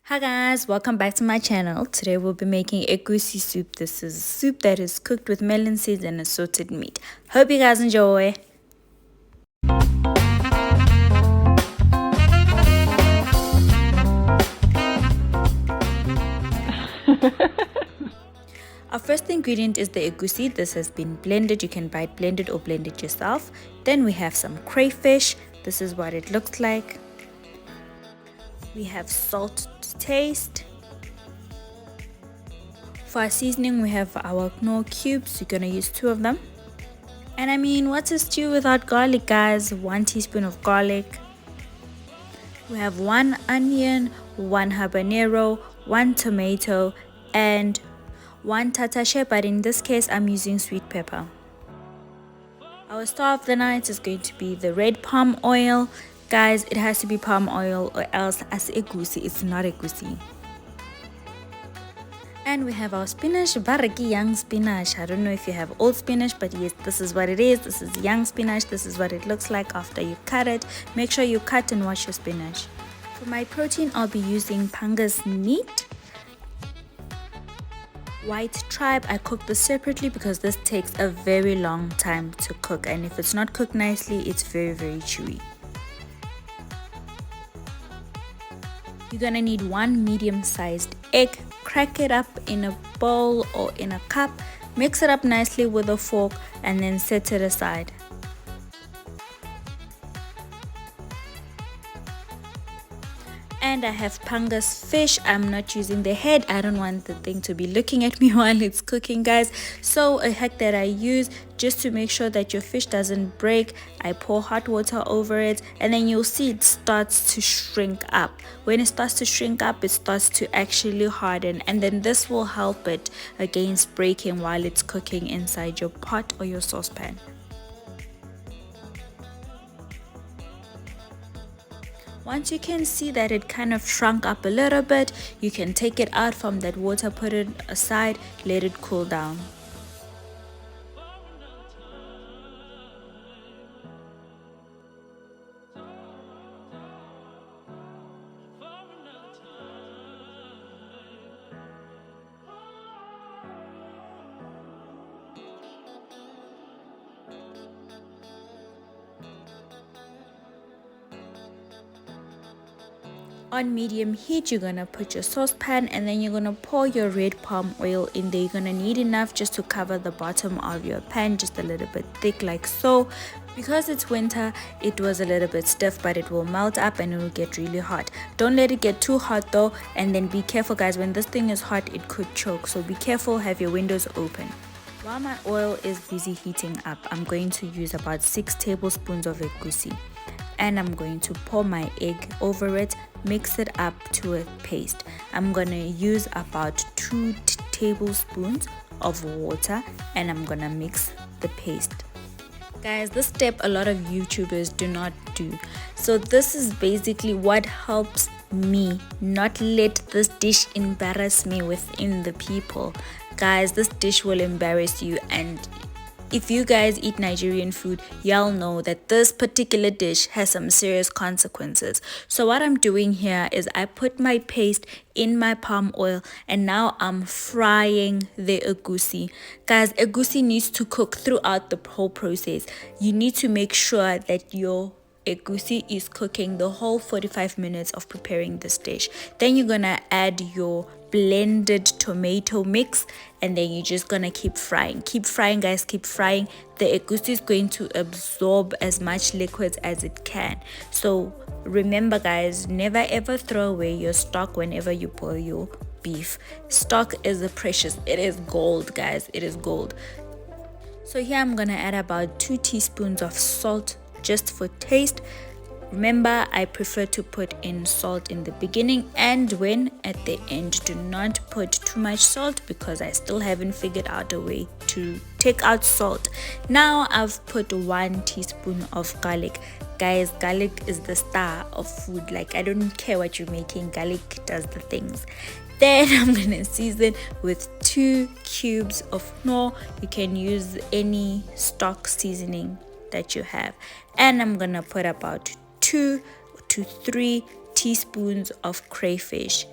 Hi guys, welcome back to my channel. Today we'll be making egusi soup. This is soup that is cooked with melon seeds and assorted meat. Hope you guys enjoy. Our first ingredient is the egusi. This has been blended. You can buy it blended or blend it yourself. Then we have some crayfish. This is what it looks like. We have salt to taste. For our seasoning, we have our knor cubes. You're gonna use 2 of them. And I mean, what's a stew without garlic, guys? 1 teaspoon of garlic. We have 1 onion, 1 habanero, 1 tomato, and 1 tatashe, but in this case, I'm using sweet pepper. Our star of the night is going to be the red palm oil. Guys, it has to be palm oil or else as egusi, it's not egusi. And we have our spinach, baraki young spinach. I don't know if you have old spinach, but yes, this is what it is. This is young spinach. This is what it looks like after you cut it. Make sure you cut and wash your spinach. For my protein, I'll be using pangas meat. White tribe, I cook this separately because this takes a very long time to cook, and if it's not cooked nicely, it's very chewy. You're gonna need 1 medium-sized egg. Crack it up in a bowl or in a cup, mix it up nicely with a fork, and then set it aside. And I have pangas fish. I'm not using the head. I don't want the thing to be looking at me while it's cooking, guys. So a hack that I use just to make sure that your fish doesn't break, I pour hot water over it, and then you'll see it starts to shrink up. When it starts to shrink up, it starts to actually harden, and then this will help it against breaking while it's cooking inside your pot or your saucepan. Once you can see that it kind of shrunk up a little bit, you can take it out from that water, put it aside, let it cool down. On medium heat, you're gonna put your saucepan, and then you're gonna pour your red palm oil in there. You're gonna need enough just to cover the bottom of your pan, just a little bit thick like so. Because it's winter, it was a little bit stiff, but it will melt up and it will get really hot. Don't let it get too hot though, and then be careful, guys. When this thing is hot, it could choke, so be careful, have your windows open. While my oil is busy heating up, I'm going to use about 6 tablespoons of egusi, and I'm going to pour my egg over it, mix it up to a paste. I'm gonna use about 2 tablespoons of water, and I'm gonna mix the paste. Guys, this step a lot of YouTubers do not do. So this is basically what helps me not let this dish embarrass me within the people. Guys, this dish will embarrass you, and if you guys eat Nigerian food, y'all know that this particular dish has some serious consequences. So what I'm doing here is I put my paste in my palm oil, and now I'm frying the egusi. Guys, egusi needs to cook throughout the whole process. You need to make sure that your egusi is cooking the whole 45 minutes of preparing this dish. Then you're gonna add your blended tomato mix, and then you're just gonna keep frying guys, keep frying. The egusi is going to absorb as much liquids as it can. So remember, guys, never ever throw away your stock whenever you boil your beef. Stock is precious. It is gold, guys, it is gold. So here I'm gonna add about 2 teaspoons of salt just for taste. Remember, I prefer to put in salt in the beginning and at the end. Do not put too much salt because I still haven't figured out a way to take out salt. Now I've put 1 teaspoon of garlic. Guys, garlic is the star of food. Like, I don't care what you're making, garlic does the things. Then I'm gonna season with 2 cubes of knor. You can use any stock seasoning that you have, and I'm gonna put about 2 to 3 teaspoons of crayfish.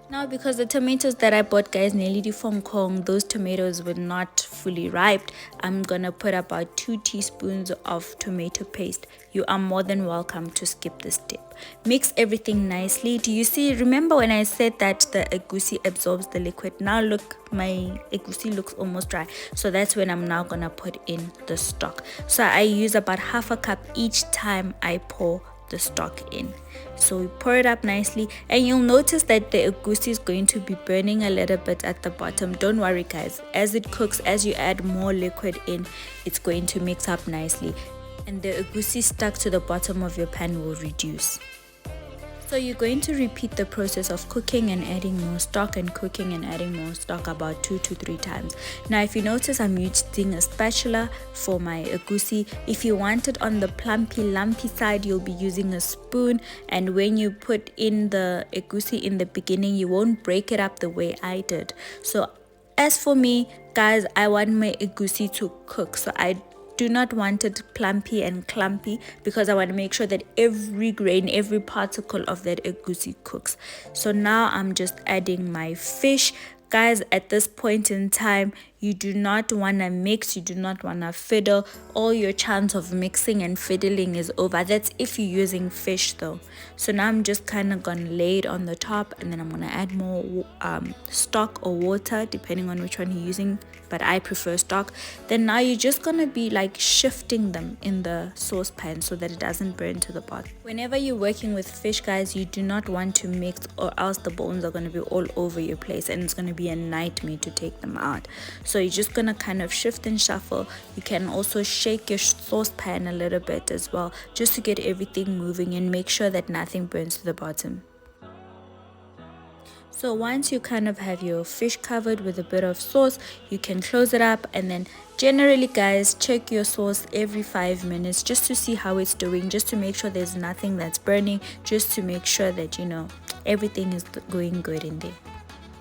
Now, because the tomatoes that I bought, guys, nearly the Hong Kong, those tomatoes were not fully ripe, I'm gonna put about 2 teaspoons of tomato paste. You are more than welcome to skip this step. Mix everything nicely. Do you see? Remember when I said that the egusi absorbs the liquid? Now look, my egusi looks almost dry. So that's when I'm now gonna put in the stock. So I use about half a cup each time I pour the stock in. So we pour it up nicely, and you'll notice that the egusi is going to be burning a little bit at the bottom. Don't worry, guys, as it cooks, as you add more liquid in, it's going to mix up nicely, and the egusi stuck to the bottom of your pan will reduce. So you're going to repeat the process of cooking and adding more stock and cooking and adding more stock about 2 to 3 times. Now if you notice, I'm using a spatula for my egusi. If you want it on the plumpy lumpy side, you'll be using a spoon, and when you put in the egusi in the beginning, you won't break it up the way I did. So as for me, guys, I want my egusi to cook, so I do not want it plumpy and clumpy, because I want to make sure that every grain, every particle of that egusi cooks. So now I'm just adding my fish. Guys, at this point in time, you do not want to mix, you do not want to fiddle. All your chance of mixing and fiddling is over. That's if you're using fish though. So now I'm just kind of gonna lay it on the top, and then I'm gonna add more stock or water depending on which one you're using, but I prefer stock. Then now you're just gonna be like shifting them in the saucepan so that it doesn't burn to the bottom. Whenever you're working with fish, guys, you do not want to mix, or else the bones are gonna be all over your place and it's gonna be a nightmare to take them out. So you're just gonna kind of shift and shuffle. You can also shake your saucepan a little bit as well, just to get everything moving and make sure that nothing burns to the bottom. So once you kind of have your fish covered with a bit of sauce, you can close it up, and then generally, guys, check your sauce every 5 minutes just to see how it's doing, just to make sure there's nothing that's burning, just to make sure that, you know, everything is going good in there.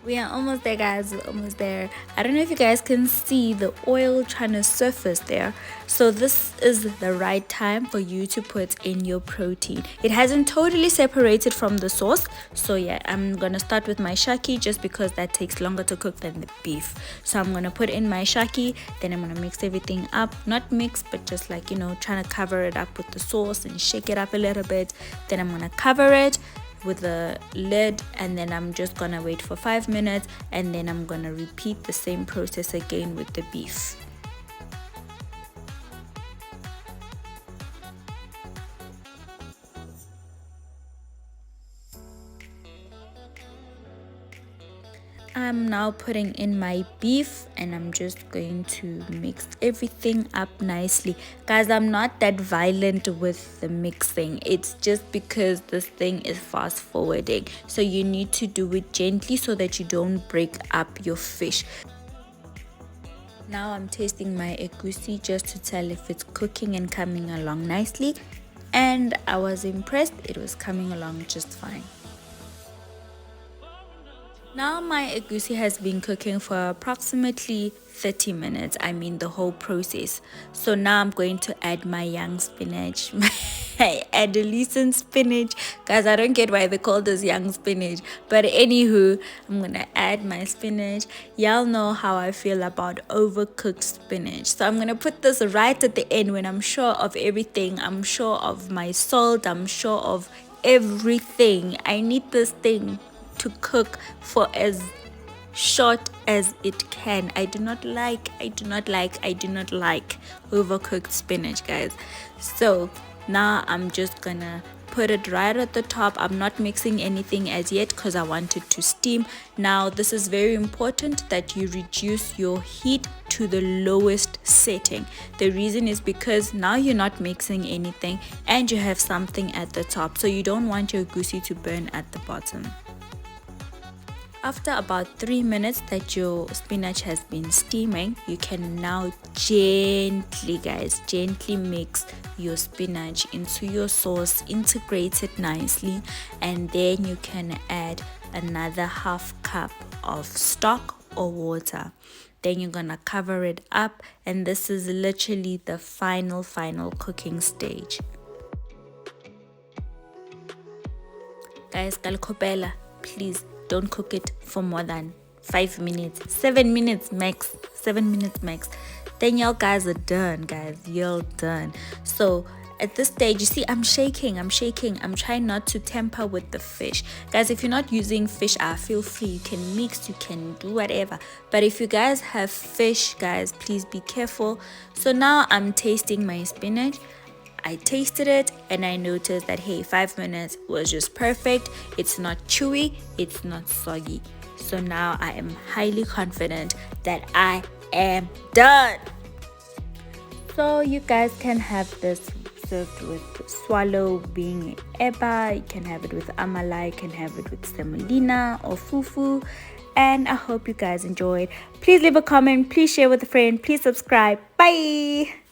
We are almost there, guys. We're almost there. I don't know if you guys can see the oil trying to surface there. So this is the right time for you to put in your protein. It hasn't totally separated from the sauce. So yeah, I'm gonna start with my shaki, just because that takes longer to cook than the beef. So I'm gonna put in my shaki, then I'm gonna mix everything up. Not mix, but just like, you know, trying to cover it up with the sauce and shake it up a little bit. Then I'm gonna cover it with a lid, and then I'm just gonna wait for 5 minutes, and then I'm gonna repeat the same process again with the beef. I'm now putting in my beef, and I'm just going to mix everything up nicely. Guys, I'm not that violent with the mixing. It's just because this thing is fast forwarding. So you need to do it gently so that you don't break up your fish. Now I'm tasting my egusi just to tell if it's cooking and coming along nicely. And I was impressed. It was coming along just fine. Now my egusi has been cooking for approximately 30 minutes. I mean the whole process. So now I'm going to add my young spinach, my adolescent spinach. Guys, I don't get why they call this young spinach. But anywho, I'm going to add my spinach. Y'all know how I feel about overcooked spinach. So I'm going to put this right at the end when I'm sure of everything. I'm sure of my salt. I'm sure of everything. I need this thing to cook for as short as it can. I do not like overcooked spinach, guys. So now I'm just gonna put it right at the top. I'm not mixing anything as yet because I want it to steam. Now this is very important that you reduce your heat to the lowest setting. The reason is because now you're not mixing anything and you have something at the top, so you don't want your egusi to burn at the bottom. After about 3 minutes that your spinach has been steaming, you can now gently mix your spinach into your sauce, integrate it nicely, and then you can add another half cup of stock or water. Then you're gonna cover it up, and this is literally the final cooking stage. Guys, kalkopela, please don't cook it for more than 5 minutes, 7 minutes max, 7 minutes max. Then y'all guys are done, guys. You're done. So at this stage, you see, I'm shaking. I'm trying not to tamper with the fish. Guys, if you're not using fish, feel free. You can mix, you can do whatever. But if you guys have fish, guys, please be careful. So now I'm tasting my spinach. I tasted it and I noticed that, hey, 5 minutes was just perfect. It's not chewy, it's not soggy. So now I am highly confident that I am done. So you guys can have this served with swallow being eba, you can have it with amala, you can have it with semolina or fufu. And I hope you guys enjoyed. Please leave a comment, please share with a friend, please subscribe. Bye.